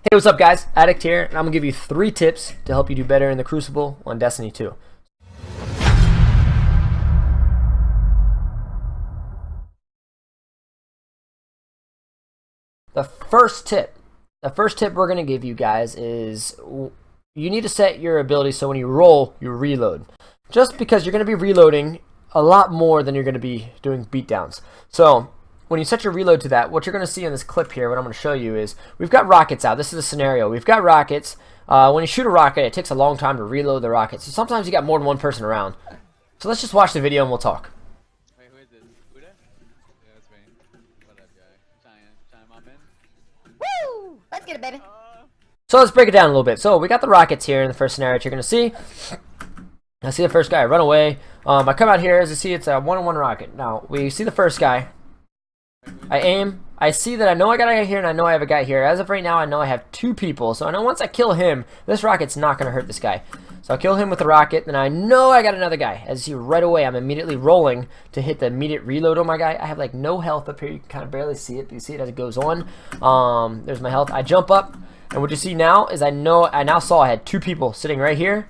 Hey, what's up guys? Addict here, and I'm going to give you 3 tips to help you do better in the Crucible on Destiny 2. The first tip we're going to give you guys is you need to set your ability so when you roll, you reload. Just because you're going to be reloading a lot more than you're going to be doing beatdowns. So when you set your reload to that, what you're going to see in this clip here, what I'm going to show you is we've got rockets out. This is a scenario. We've got rockets. When you shoot a rocket, it takes a long time to reload the rocket. So sometimes you got more than one person around. So let's just watch the video and we'll talk. Wait, who is this? Buddha? Yeah, that's me. What up, guy? Chime up in. Woo! Let's get it, baby. So let's break it down a little bit. So we got the rockets here in the first scenario that you're going to see. I see the first guy run away. I come out here, as you see, it's a 1-on-1 rocket. Now, we see the first guy. I aim. I see that I know I got a guy here and I know I have a guy here. As of right now, I know I have 2 people. So I know once I kill him, this rocket's not going to hurt this guy. So I'll kill him with the rocket. Then I know I got another guy. As you see right away, I'm immediately rolling to hit the immediate reload on my guy. I have like no health up here. You can kind of barely see it. But you see it as it goes on. There's my health. I jump up. And what you see now is I now saw I had 2 people sitting right here.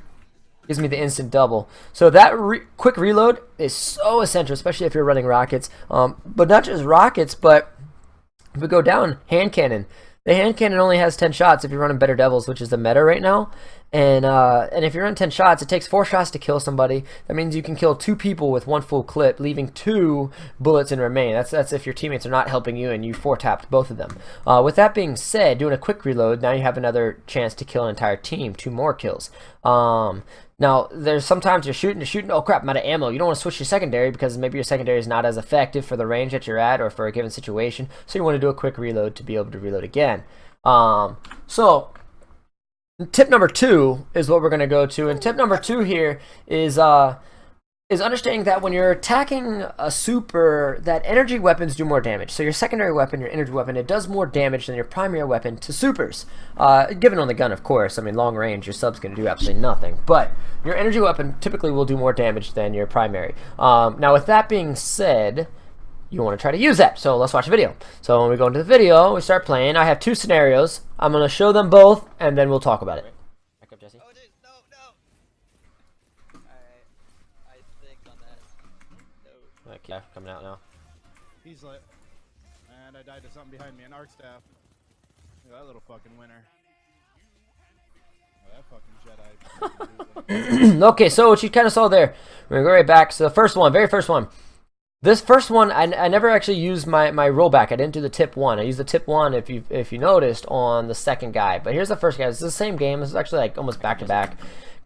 Gives me the instant double. So that quick reload is so essential, especially if you're running rockets. But not just rockets, but if we go down, hand cannon. The hand cannon only has 10 shots if you're running Better Devils, which is the meta right now. And if you're running 10 shots, it takes 4 shots to kill somebody. That means you can kill 2 people with 1 full clip, leaving 2 bullets in remain. That's if your teammates are not helping you and you 4-tapped both of them. With that being said, doing a quick reload, now you have another chance to kill an entire team, 2 more kills. Now, there's sometimes you're shooting, oh crap, I'm out of ammo. You don't want to switch your secondary because maybe your secondary is not as effective for the range that you're at or for a given situation. So you want to do a quick reload to be able to reload again. So tip number 2 is what we're going to go to. And tip number 2 here is understanding that when you're attacking a super, that energy weapons do more damage. So your secondary weapon, your energy weapon, it does more damage than your primary weapon to supers. Given on the gun, of course. I mean, long range, your sub's going to do absolutely nothing. But your energy weapon typically will do more damage than your primary. Now, with that being said, you want to try to use that. So let's watch the video. So when we go into the video, we start playing. I have 2 scenarios. I'm going to show them both, and then we'll talk about it. Back up, Jesse. Oh, dude, no. Alright. I think on that. No. Okay, coming out now. He's lit. And I died to something behind me, an arc staff. Look at that little fucking winner. Oh, that fucking Jedi. Okay, so what you kind of saw there, we're going to go right back. So the first one, very first one. This first one, I never actually used my rollback. I didn't do the tip 1. I used the tip 1, if you noticed, on the second guy. But here's the first guy. This is the same game. This is actually like almost back-to-back.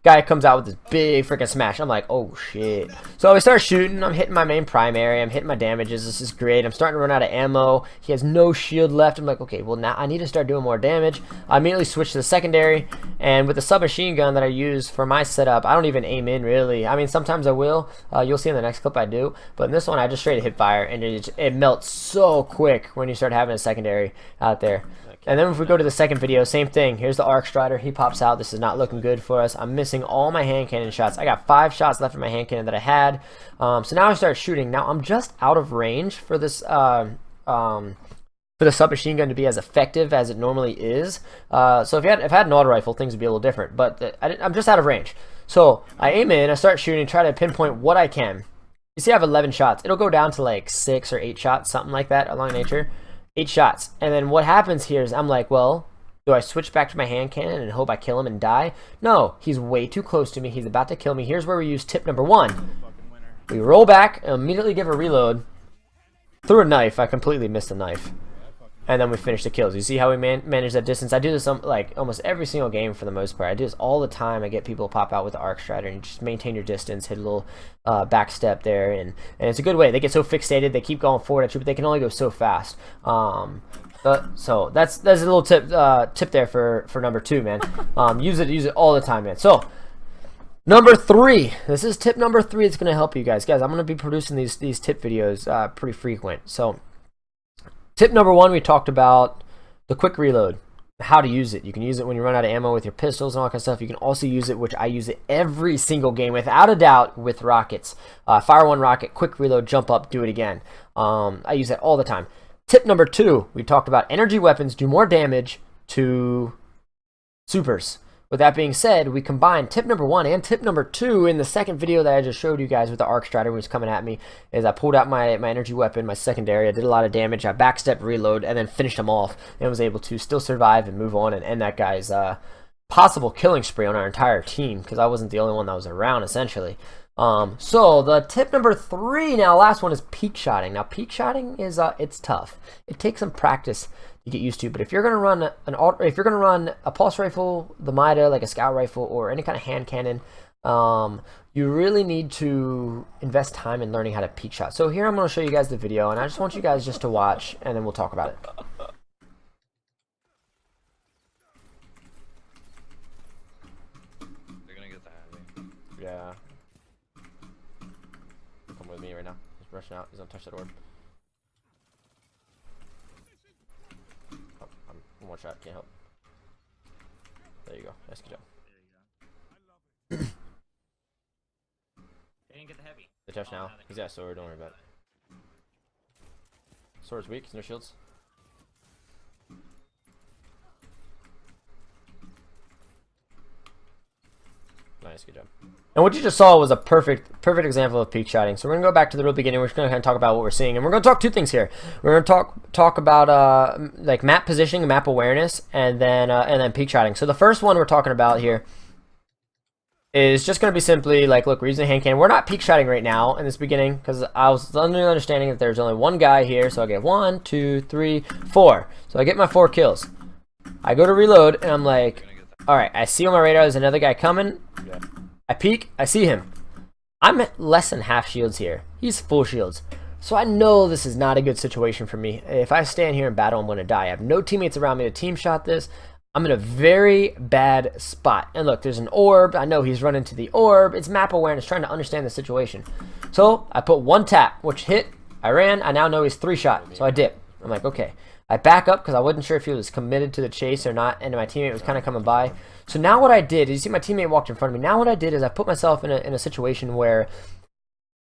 Guy comes out with this big freaking smash. I'm like, oh shit. So I start shooting. I'm hitting my main primary. I'm hitting my damages. This is great. I'm starting to run out of ammo. He has no shield left. I'm like, okay, well now I need to start doing more damage. I immediately switch to the secondary. And with the submachine gun that I use for my setup, I don't even aim in really. I mean, sometimes I will. You'll see in the next clip I do. But in this one, I just straight hit fire. And it melts so quick when you start having a secondary out there. And then if we go to the second video, same thing. Here's the Arc Strider. He pops out. This is not looking good for us. I'm missing all my hand cannon shots. I got 5 shots left in my hand cannon that I had. So now I start shooting. Now I'm just out of range for this for the submachine gun to be as effective as it normally is. So if I had an auto rifle, things would be a little different. But I'm just out of range. So I aim in. I start shooting. Try to pinpoint what I can. You see I have 11 shots. It'll go down to like 6 or 8 shots, something like that along nature. 8 shots. And then what happens here is I'm like, well, do I switch back to my hand cannon and hope I kill him and die? No, he's way too close to me. He's about to kill me. Here's where we use tip number 1. We roll back and immediately give a reload. Through a knife. I completely missed the knife. And then we finish the kills. You see how we manage that distance? I do this like almost every single game for the most part. I do this all the time. I get people to pop out with the Arc Strider and you just maintain your distance, hit a little back step there, and it's a good way. They get so fixated, they keep going forward at you, but they can only go so fast. So that's a little tip there for number 2, man. Use it all the time, man. So number 3. This is tip number 3. It's gonna help you guys. I'm gonna be producing these tip videos pretty frequent. So tip number 1, we talked about the quick reload, how to use it. You can use it when you run out of ammo with your pistols and all that kind of stuff. You can also use it, which I use it every single game, without a doubt, with rockets. Fire 1 rocket, quick reload, jump up, do it again. I use that all the time. Tip number 2, we talked about energy weapons do more damage 2 supers. With that being said, we combined tip number 1 and tip number 2 in the second video that I just showed you guys with the arc strider was coming at me. Is I pulled out my energy weapon, my secondary. I did a lot of damage. I backstep, reload, and then finished him off, and was able to still survive and move on and end that guy's possible killing spree on our entire team, because I wasn't the only one that was around essentially. So the tip number 3 now, last one, is peak shotting. Now peak shotting is it's tough. It takes some practice to get used to, but if you're gonna run a pulse rifle, the Mida, like a scout rifle, or any kind of hand cannon, you really need to invest time in learning how to peak shot. So here I'm going to show you guys the video, and I just want you guys just to watch, and then we'll talk about it. They're gonna get that. Yeah. Come with me right now. He's rushing out. He's gonna touch that orb. Oh, I'm one shot. Can't help. There you go. Nice, good job. There you go. They didn't get the heavy. The touch now. He's got a sword. Don't worry about it. Sword's weak. No shields. Nice, good job. And what you just saw was a perfect example of peak shotting. So we're gonna go back to the real beginning. We're just gonna kind of talk about what we're seeing, and we're gonna talk 2 things here. We're gonna talk about like map positioning, map awareness, and then peak shotting. So the first one we're talking about here is just gonna be simply like, look, we're using a hand cannon. We're not peak shotting right now in this beginning because I was under the understanding that there's only one guy here. So I get 1, 2, 3, 4. So I get my 4 kills. I go to reload, and I'm like, all right, I see on my radar there's another guy coming. Yeah. I peek, I see him. I'm at less than half shields here. He's full shields. So I know this is not a good situation for me. If I stand here in battle, I'm going to die. I have no teammates around me to team shot this. I'm in a very bad spot. And look, there's an orb. I know he's running to the orb. It's map awareness, trying to understand the situation. So I put 1 tap, which hit. I ran. I now know he's 3 shot. So I dip. I'm like, okay. I back up because I wasn't sure if he was committed to the chase or not, and my teammate was kind of coming by. So now what I did, you see my teammate walked in front of me. Now what I did is I put myself in a situation where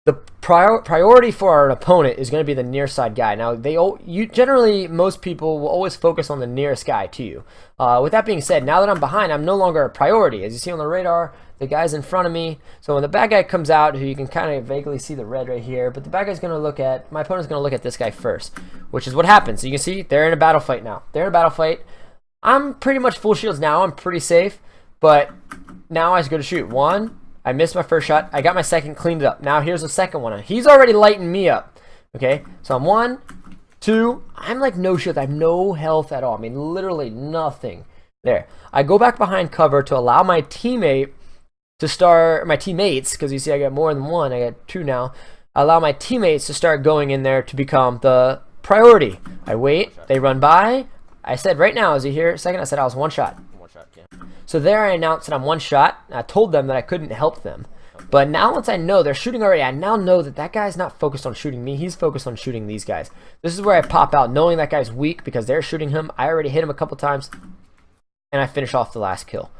the priority for our opponent is going to be the near side guy. Now generally most people will always focus on the nearest guy to you. With that being said, now that I'm behind, I'm no longer a priority. As you see on the radar, the guy's in front of me. So when the bad guy comes out, who you can kind of vaguely see the red right here, but the bad guy's going to look at, my opponent's going to look at this guy first, which is what happens. So you can see they're in a battle fight now. They're in a battle fight. I'm pretty much full shields now. I'm pretty safe, but now I just go to shoot. 1, I missed my first shot. I got my second, cleaned it up. Now here's the second one. He's already lighting me up. Okay, so I'm 1, 2. I'm like no shield. I have no health at all. I mean, literally nothing. There. I go back behind cover to allow my teammate to start, my teammates, because you see I got more than 1. I got 2 now. I allow my teammates to start going in there to become the priority. I wait. They run by. I said right now, as you hear, second, I said I was 1 shot. 1 shot, yeah. So there I announced that I'm 1 shot. I told them that I couldn't help them. But now once I know they're shooting already, I now know that that guy's not focused on shooting me. He's focused on shooting these guys. This is where I pop out, knowing that guy's weak because they're shooting him. I already hit him a couple times, and I finish off the last kill.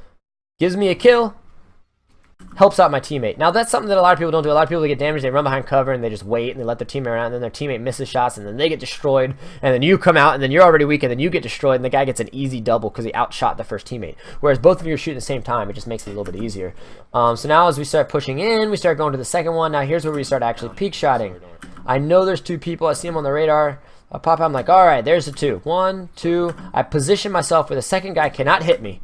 Gives me a kill. Helps out my teammate. Now that's something that a lot of people don't do. A lot of people that get damaged, they run behind cover and they just wait and they let their teammate around, and then their teammate misses shots and then they get destroyed, and then you come out and then you're already weak and then you get destroyed and the guy gets an easy double because he outshot the first teammate. Whereas both of you are shooting at the same time, it just makes it a little bit easier. So now as we start pushing in, we start going to the second one. Now here's where we start actually peak shotting. I know there's 2 people. I see them on the radar. I pop out. I'm like, all right, there's the 2. 1, 2. I position myself where the second guy cannot hit me.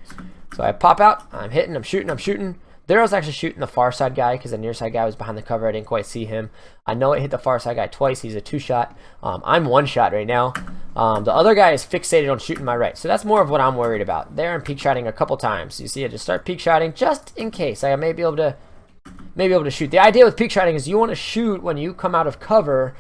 So I pop out. I'm hitting. I'm shooting. I'm shooting. There I was actually shooting the far side guy because the near side guy was behind the cover. I didn't quite see him. I know it hit the far side guy twice. He's a 2 shot. I'm 1 shot right now. The other guy is fixated on shooting my right. So that's more of what I'm worried about. There I'm peak shotting a couple times. You see I just start peak shotting just in case. I may be able to shoot. The idea with peak shotting is you want to shoot when you come out of cover,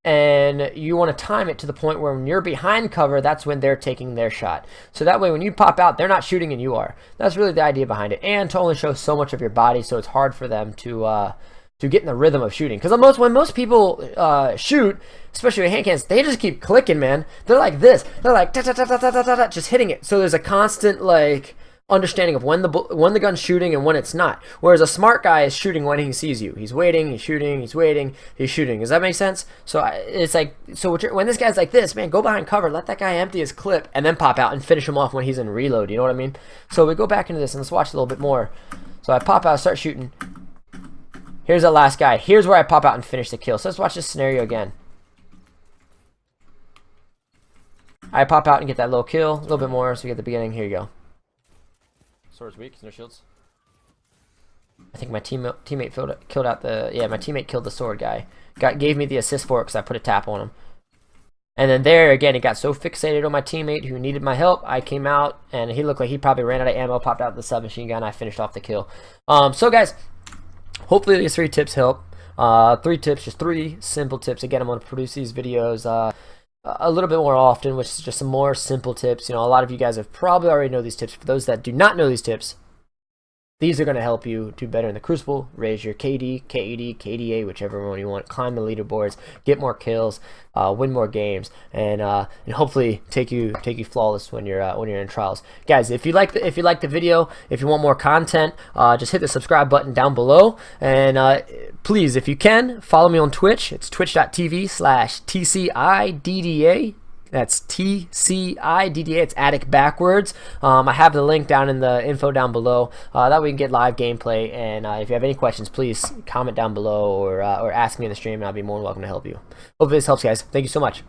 and you want to time it to the point where when you're behind cover, that's when they're taking their shot. So that way when you pop out, they're not shooting and you are. That's really the idea behind it. And to only show so much of your body, so it's hard for them to get in the rhythm of shooting. Because when most people shoot, especially with hand cannons, they just keep clicking, man. They're like this. They're like da, da, da, da, da, da, da, just hitting it. So there's a constant like understanding of when the gun's shooting and when it's not. Whereas a smart guy is shooting when he sees you. He's waiting, he's shooting, he's waiting, he's shooting. Does that make sense? So it's like, so when this guy's like this, man, go behind cover, let that guy empty his clip, and then pop out and finish him off when he's in reload. You know what I mean? So we go back into this and let's watch a little bit more. So I pop out, start shooting. Here's the last guy. Here's where I pop out and finish the kill. So let's watch this scenario again. I pop out and get that little kill, a little bit more, so we get the beginning. Here you go. Sword's weak, no shields. I think my teammate killed out the, yeah, my teammate killed the sword guy. Gave me the assist for it because I put a tap on him. And then there, again, he got so fixated on my teammate who needed my help, I came out, and he looked like he probably ran out of ammo, popped out the submachine gun, I finished off the kill. So guys, hopefully these 3 tips help. 3 tips, just 3 simple tips. Again, I'm going to produce these videos a little bit more often, which is just some more simple tips. You know, a lot of you guys have probably already know these tips. For those that do not know these tips, these are going to help you do better in the Crucible, raise your KD, KD, KDA, whichever one you want, climb the leaderboards, get more kills, win more games, and hopefully take you flawless when you're in trials. Guys, if you like the video, if you want more content, just hit the subscribe button down below, and please, if you can, follow me on Twitch. It's twitch.tv/TCIDDA. That's TCIDDA. It's Attic backwards. I have the link down in the info down below. That way we can get live gameplay. And if you have any questions, please comment down below or ask me in the stream, and I'll be more than welcome to help you. Hopefully this helps, guys. Thank you so much.